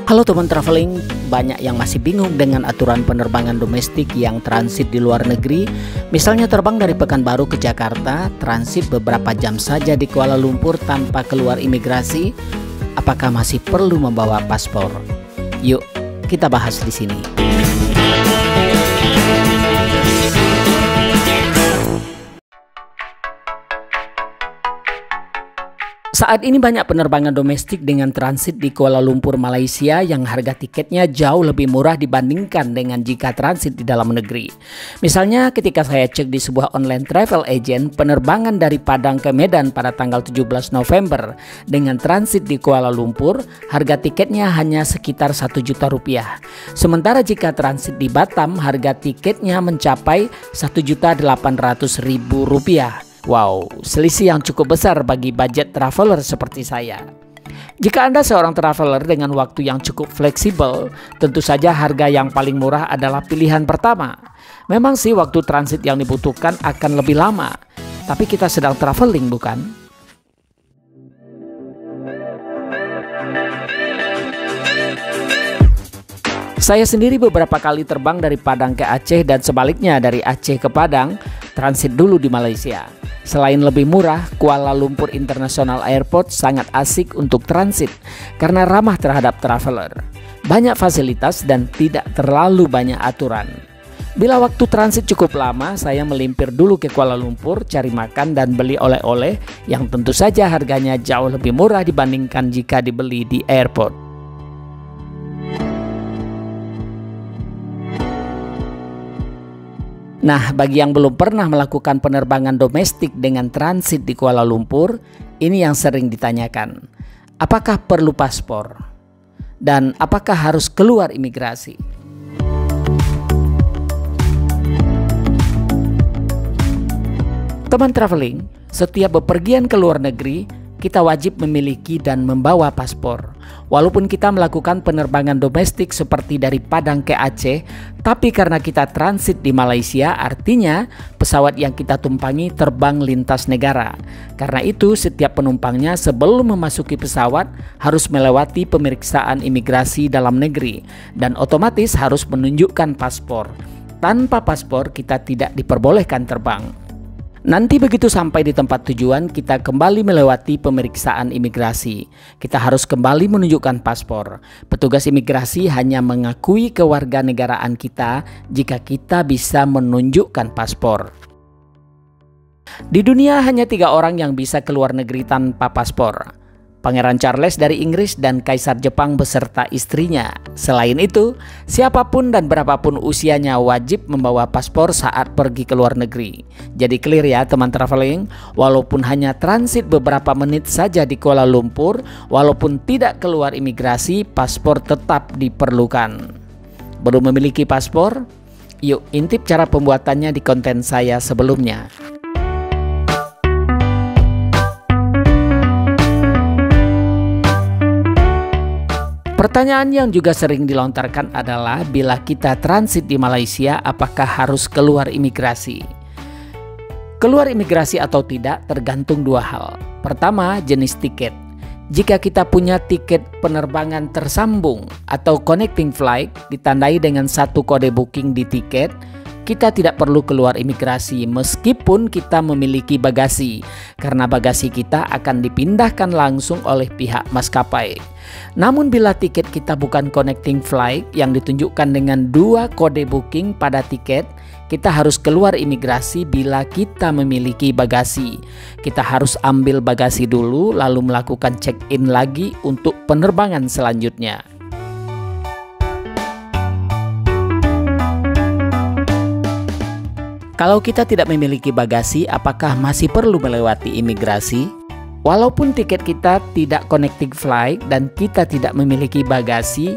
Halo teman traveling, banyak yang masih bingung dengan aturan penerbangan domestik yang transit di luar negeri. Misalnya terbang dari Pekanbaru ke Jakarta, transit beberapa jam saja di Kuala Lumpur tanpa keluar imigrasi. Apakah masih perlu membawa paspor? Yuk, kita bahas di sini. Saat ini banyak penerbangan domestik dengan transit di Kuala Lumpur, Malaysia yang harga tiketnya jauh lebih murah dibandingkan dengan jika transit di dalam negeri. Misalnya ketika saya cek di sebuah online travel agent, penerbangan dari Padang ke Medan pada tanggal 17 November dengan transit di Kuala Lumpur, harga tiketnya hanya sekitar 1 juta rupiah. Sementara jika transit di Batam, harga tiketnya mencapai 1.800.000 rupiah. Wow, selisih yang cukup besar bagi budget traveler seperti saya. Jika Anda seorang traveler dengan waktu yang cukup fleksibel, tentu saja harga yang paling murah adalah pilihan pertama. Memang sih waktu transit yang dibutuhkan akan lebih lama, tapi kita sedang traveling, bukan? Saya sendiri beberapa kali terbang dari Padang ke Aceh dan sebaliknya dari Aceh ke Padang, transit dulu di Malaysia. Selain lebih murah, Kuala Lumpur International Airport sangat asik untuk transit karena ramah terhadap traveler. Banyak fasilitas dan tidak terlalu banyak aturan. Bila waktu transit cukup lama, saya melimpir dulu ke Kuala Lumpur, cari makan dan beli oleh-oleh yang tentu saja harganya jauh lebih murah dibandingkan jika dibeli di airport. Nah, bagi yang belum pernah melakukan penerbangan domestik dengan transit di Kuala Lumpur, ini yang sering ditanyakan. Apakah perlu paspor? Dan apakah harus keluar imigrasi? Teman traveling, setiap bepergian ke luar negeri, kita wajib memiliki dan membawa paspor. Walaupun kita melakukan penerbangan domestik seperti dari Padang ke Aceh, tapi karena kita transit di Malaysia, artinya pesawat yang kita tumpangi terbang lintas negara. Karena itu, setiap penumpangnya sebelum memasuki pesawat harus melewati pemeriksaan imigrasi dalam negeri dan otomatis harus menunjukkan paspor. Tanpa paspor, kita tidak diperbolehkan terbang. Nanti begitu sampai di tempat tujuan, kita kembali melewati pemeriksaan imigrasi. Kita harus kembali menunjukkan paspor. Petugas imigrasi hanya mengakui kewarganegaraan kita jika kita bisa menunjukkan paspor. Di dunia hanya 3 orang yang bisa keluar negeri tanpa paspor. Pangeran Charles dari Inggris dan Kaisar Jepang beserta istrinya. Selain itu, siapapun dan berapapun usianya wajib membawa paspor saat pergi ke luar negeri. Jadi clear ya teman traveling, walaupun hanya transit beberapa menit saja di Kuala Lumpur, walaupun tidak keluar imigrasi, paspor tetap diperlukan. Belum memiliki paspor? Yuk intip cara pembuatannya di konten saya sebelumnya. Pertanyaan yang juga sering dilontarkan adalah bila kita transit di Malaysia, apakah harus keluar imigrasi? Keluar imigrasi atau tidak tergantung 2 hal. Pertama, jenis tiket. Jika kita punya tiket penerbangan tersambung atau connecting flight ditandai dengan 1 kode booking di tiket, kita tidak perlu keluar imigrasi meskipun kita memiliki bagasi, karena bagasi kita akan dipindahkan langsung oleh pihak maskapai. Namun bila tiket kita bukan connecting flight yang ditunjukkan dengan 2 kode booking pada tiket, kita harus keluar imigrasi bila kita memiliki bagasi. Kita harus ambil bagasi dulu lalu melakukan check-in lagi untuk penerbangan selanjutnya. Kalau kita tidak memiliki bagasi, apakah masih perlu melewati imigrasi? Walaupun tiket kita tidak connecting flight dan kita tidak memiliki bagasi,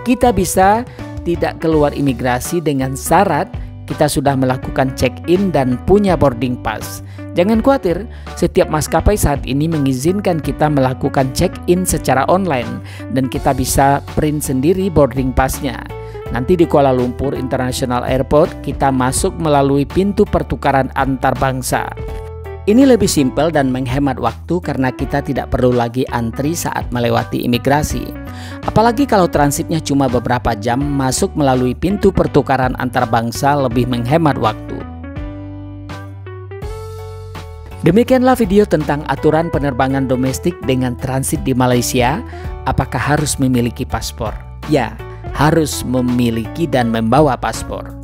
kita bisa tidak keluar imigrasi dengan syarat kita sudah melakukan check-in dan punya boarding pass. Jangan khawatir, setiap maskapai saat ini mengizinkan kita melakukan check-in secara online dan kita bisa print sendiri boarding pass-nya. Nanti di Kuala Lumpur International Airport kita masuk melalui pintu pertukaran antar bangsa. Ini lebih simpel dan menghemat waktu karena kita tidak perlu lagi antri saat melewati imigrasi. Apalagi kalau transitnya cuma beberapa jam, masuk melalui pintu pertukaran antar bangsa lebih menghemat waktu. Demikianlah video tentang aturan penerbangan domestik dengan transit di Malaysia. Apakah harus memiliki paspor? Ya, harus memiliki dan membawa paspor.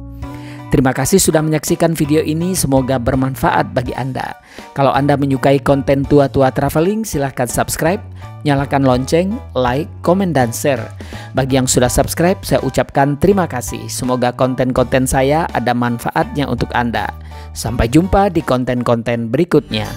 Terima kasih sudah menyaksikan video ini, semoga bermanfaat bagi Anda. Kalau Anda menyukai konten tua-tua traveling, silahkan subscribe, nyalakan lonceng, like, komen, dan share. Bagi yang sudah subscribe, saya ucapkan terima kasih. Semoga konten-konten saya ada manfaatnya untuk Anda. Sampai jumpa di konten-konten berikutnya.